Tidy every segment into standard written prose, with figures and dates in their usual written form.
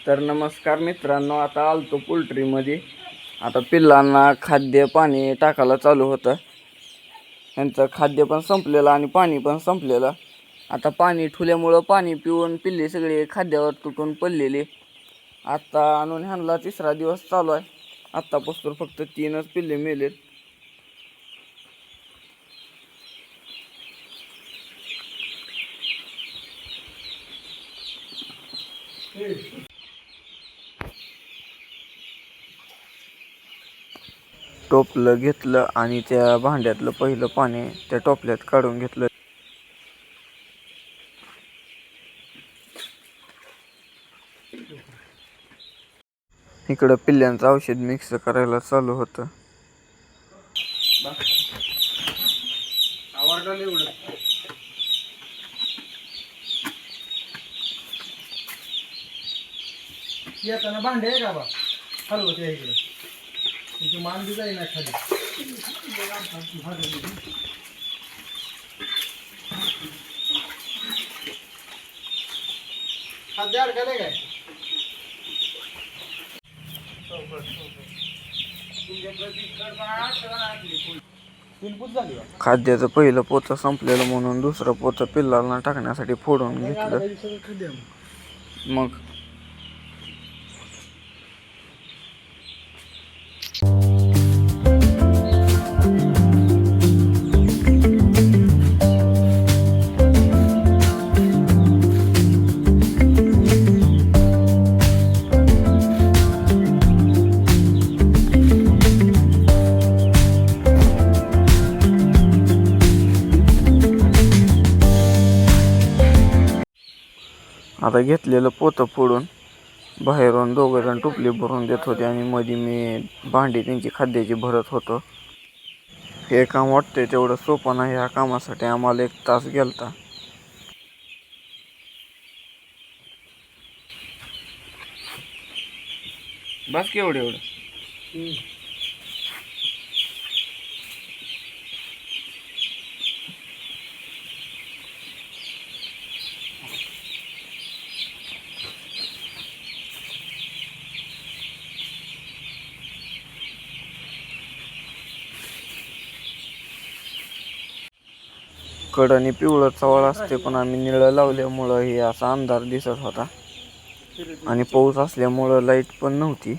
तर नमस्कार मित्रांनो, आता आलतो पोल्ट्रीमध्ये. आता पिल्लांना खाद्य पाणी टाकायला चालू होतं. यांचं खाद्य पण संपलेलं आणि पाणी पण संपलेलं. आता पाणी ठुल्यामुळं पाणी पिऊन पिल्ले सगळे खाद्यावर तुटून पडलेले. आता आणून ह्यांना तिसरा दिवस चालू आहे. आत्तापासून फक्त 3च पिल्ले मेलेत. टोपलं घेतलं आणि त्या भांड्यातलं पहिलं पाणी त्या टोपल्यात काढून घेतलं. इकडं पिल्ल्यांचं औषध मिक्स करायला चालू होतं. येताना भांडे आहे का बा हलवत या इकडे तुमची मान बी जाईना खाली. खाद्य अडकायला काय खाद्याचं पहिलं पोतं संपलेलं म्हणून दुसरं पोतं पिल्लांना टाकण्यासाठी फोडून घेतलं. मग आता घेतलेलं पोतं फोडून बाहेरून दोघंजण टोपली भरून देत होते आणि मध्ये मी भांडी त्यांची खाद्याची भरत होतो. हे काम वाटतंय तेवढं सोपं नाही. ह्या कामासाठी आम्हाला 1 तास गेलता. बस केवढं कडनी पिवळं चवळ असते, पण आम्ही निळं लावल्यामुळं हे असा अंधार दिसत होता आणि पाऊस असल्यामुळं लाईट पण नव्हती.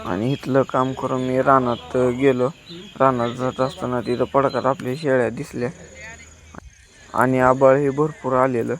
आणि इथलं काम करून मी रानात गेलो. रानात जात असताना तिथं पडकात आपल्या शेळ्या दिसल्या आणि आबाळ हे भरपूर आलेलं.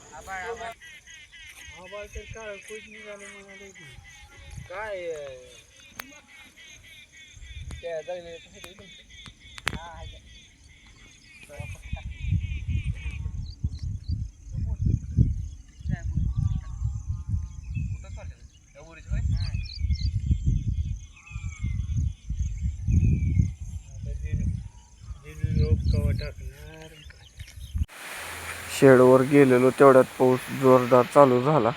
शेडवर गेलेलो तेवढ्यात पाऊस जोरदार चालू झाला.